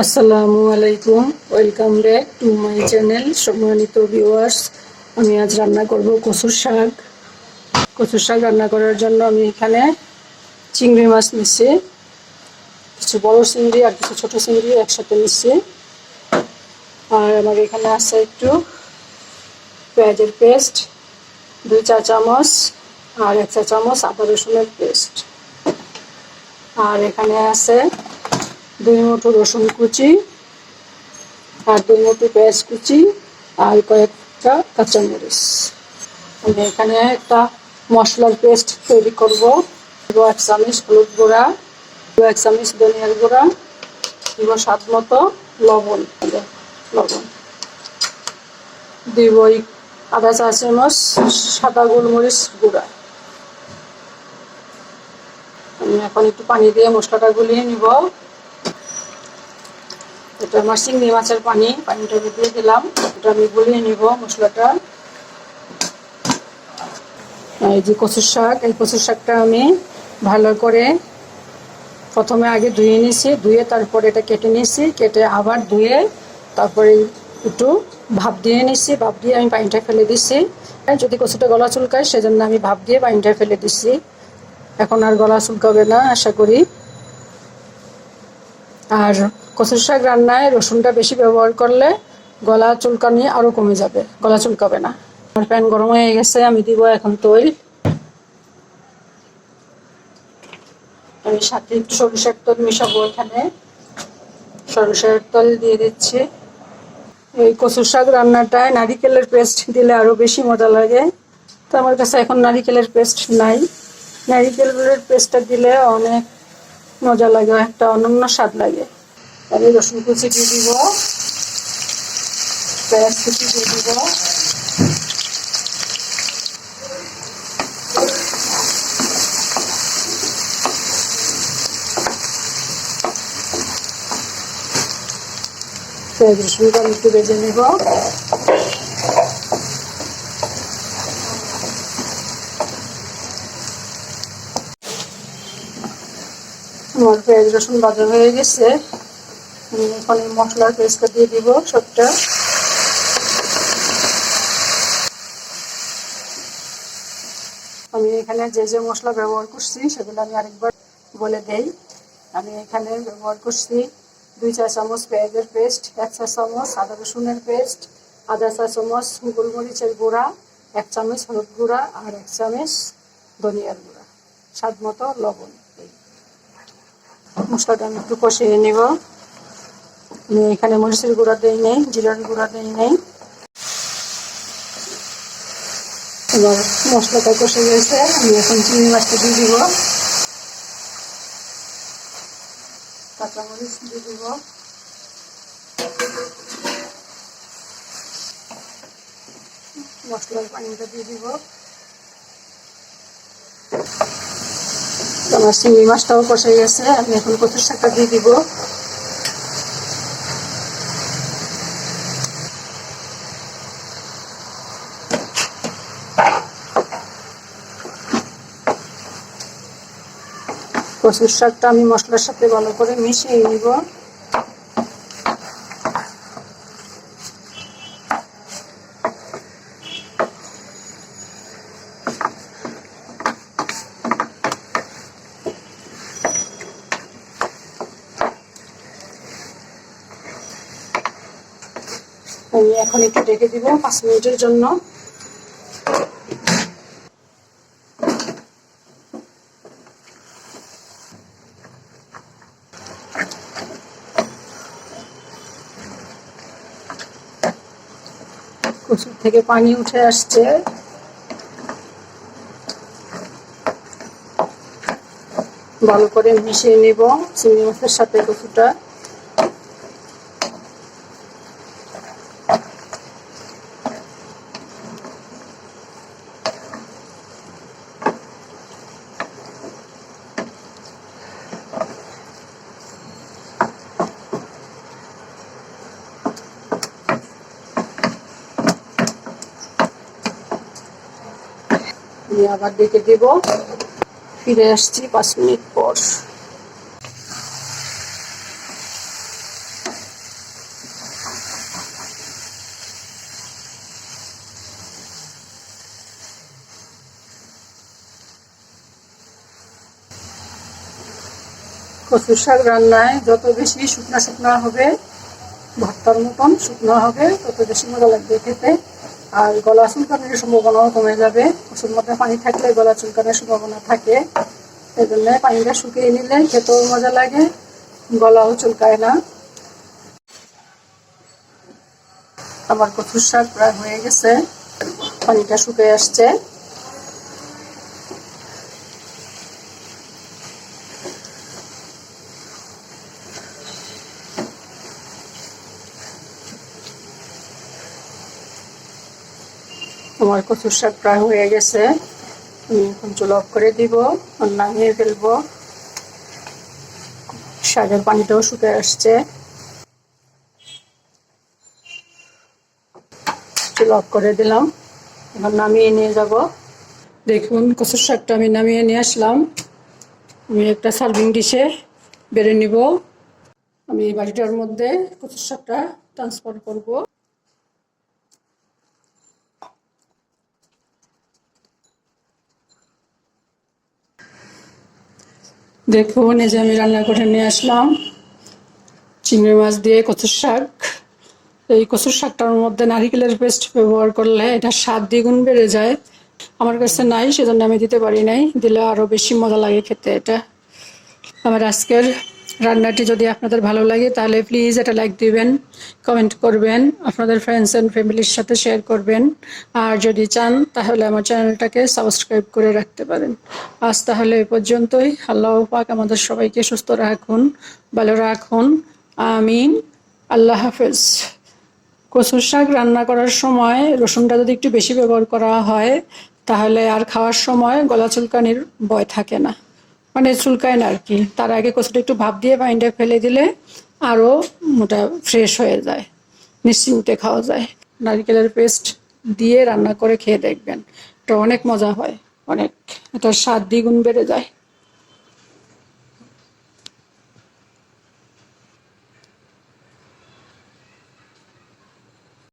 আসসালামু আলাইকুম, welcome back to my channel. সম্মানিত ভিউয়ার্স, আমি আজ রান্না করব কচুর শাক। কচুর শাক রান্না করার জন্য আমি এখানে চিংড়ি মাছ নিচ্ছি, কিছু বড় চিংড়ি আর কিছু ছোট চিংড়ি একসাথে নিচ্ছি। আর আমার এখানে আছে একটু পেঁয়াজের পেস্ট 2 চা চামচ, আর 1 চা চামচ আদা রসুনের পেস্ট। আর এখানে আছে 2 মুঠো রসুন কুচি, আর 2 মুঠো পেঁয়াজ কুচি, আর কয়েকটা কাঁচামরিচ। আমি এখানে একটা মশলার পেস্ট তৈরি করব। 1 চামচ হলুদ গুঁড়া, 1 চামচ ধনিয়ার গুঁড়া, দিব স্বাদ মতো লবণ। দিব আধা চা চামচ সাদা গোলমরিচ গুঁড়া। আমি এখন একটু পানি দিয়ে মশলাটা গুলিয়ে নিব। এটা আমার চিংড়ি মাছের পানিটা দিয়ে দিলাম। এটা আমি গুলিয়ে নিব মশলাটা। এই যে কচুর শাক, এই কচুর শাকটা আমি ভালো করে প্রথমে আগে ধুয়ে নিয়েছি, ধুয়ে তারপরে এটা কেটে নিয়েছি, কেটে আবার ধুয়ে তারপরে একটু ভাপ দিয়ে নিচ্ছি। ভাপ দিয়ে আমি পানিটা ফেলে দিচ্ছি। যদি কচুটা গলা চুলকায় সেজন্য আমি ভাপ দিয়ে পানিটা ফেলে দিচ্ছি। এখন আর গলা চুলকাবে না আশা করি। আর কচুর শাক রান্নায় রসুনটা বেশি ব্যবহার করলে গলা চুলকানি আরও কমে যাবে, গলা চুলকাবে না। আমার প্যান গরম হয়ে গেছে, আমি দিব এখন তেল। আমি সাথে একটু সরিষার তেল মিশাবো। এখানে সরিষার তেল দিয়ে দিচ্ছি। এই কচুর শাক রান্নাটায় নারিকেলের পেস্ট দিলে আরও বেশি মজা লাগে। তো আমার কাছে এখন নারিকেলের পেস্ট নাই। নারিকেলের পেস্টটা দিলে অনেক মজা লাগে, একটা অনন্য স্বাদ লাগে। আমি রসুন কুচি দিয়ে দিব, পেঁয়াজ কুচি দিয়ে দিব, পেঁয়াজ রসুনটা একটু ভেজে নেব। আমার পেঁয়াজ রসুন ভাজা হয়ে গেছে। আমি এখন এই মশলার পেস্টটা দিয়ে দিব সবটা। আমি এখানে যে যে মশলা ব্যবহার করছি সেগুলো আমি আরেকবার বলে দেই। আমি এখানে ব্যবহার করছি 2 চা চামচ পেঁয়াজের পেস্ট, 1 চা চামচ আদা রসুনের পেস্ট, আধা চা চামচ গোলমরিচের গুঁড়া, 1 চামচ হলুদ গুঁড়া, আর 1 চামচ ধনিয়ার গুঁড়া, স্বাদ মতো লবণ। মশলাটা আমি একটু কষিয়ে নেব। আমি এখানে মরিচের গুঁড়া দিই নেই, জিরার গুঁড়া দিই নেই। এবার মশলাটা কষে গেছে, আমি এখন চিংড়ি মাছটা দিয়ে দিব, কাঁচামরিচ দিয়ে দিব, মশলার পানিটা দিয়ে দিব। আমার চিংড়ি মাছটাও কষে গেছে, আমি এখন কচুর শাকটা দিয়ে দিব। কচুর শাকটা আমি মশলার সাথে ভালো করে মিশিয়ে নিব। আমি এখন একটু ঢেকে দিব 5 মিনিটের জন্য। কচুর থেকে পানি উঠে আসছে। ভালো করে মিশিয়ে নেব চিংড়ি মাছের সাথে কচুটা। আমি আবার ডেকে দেব, ফিরে আসছি 5 মিনিট পর। কচুর শাক রান্নায় যত বেশি শুকনা শুকনা হবে, ভর্তার মতন শুকনো হবে, তত বেশি মজা লাগবে খেতে। আর গলা চুলকানোর সম্ভাবনাও কমে যাবে। কচুর মধ্যে পানি থাকলে গলা চুলকানোর সম্ভাবনা থাকে, এই জন্য পানিটা শুকিয়ে নিলে খেতেও মজা লাগে, গলাও চুলকায় না। আমার কচুর শাক প্রায় হয়ে গেছে, পানিটা শুকিয়ে আসছে। আমার কচুর শাক প্রায় হয়ে গেছে, আমি এখন চুলা অফ করে দিব আর নামিয়ে ফেলবো। শাকের পানিটাও শুকিয়ে আসছে, চুলা অফ করে দিলাম, এখন নামিয়ে নিয়ে যাব। দেখুন কচুর শাকটা আমি নামিয়ে নিয়ে আসলাম। আমি একটা সার্ভিং ডিশে বেড়ে নিব। আমি এই বাটিটার মধ্যে কচুর শাকটা ট্রান্সফার করব। দেখুন এই যে আমি রান্না করে নিয়ে আসলাম চিংড়ি মাছ দিয়ে কচুর শাক। এই কচুর শাকটার মধ্যে নারিকেলের পেস্ট ব্যবহার করলে এটা স্বাদ দ্বিগুণ বেড়ে যায়। আমার কাছে নাই, সেজন্য আমি দিতে পারি নাই, দিলে আরও বেশি মজা লাগে খেতে। এটা আমার আজকের রান্নাটি যদি আপনাদের ভালো লাগে তাহলে প্লিজ এটা লাইক দিবেন, কমেন্ট করবেন, আপনাদের ফ্রেন্ডস অ্যান্ড ফ্যামিলির সাথে শেয়ার করবেন। আর যদি চান তাহলে আমার চ্যানেলটাকে সাবস্ক্রাইব করে রাখতে পারেন। আজ তাহলে এ পর্যন্তই। আল্লাহ পাক আমাদের সবাইকে সুস্থ রাখুন, ভালো রাখুন, আমিন। আল্লাহ হাফেজ। কচুর শাক রান্না করার সময় রসুনটা যদি একটু বেশি ব্যবহার করা হয় তাহলে আর খাওয়ার সময় গলা চুলকানির ভয় থাকে না, মানে চুলকায় না আর কি। তার আগে কচুটা একটু ভাপ দিয়ে পানিটা ফেলে দিলে আরও মোটা ফ্রেশ হয়ে যায়, নিশ্চিন্তে খাওয়া যায়। নারকেলের পেস্ট দিয়ে রান্না করে খেয়ে দেখবেন, এটা অনেক মজা হয়, অনেক, এটার স্বাদ দ্বিগুণ বেড়ে যায়।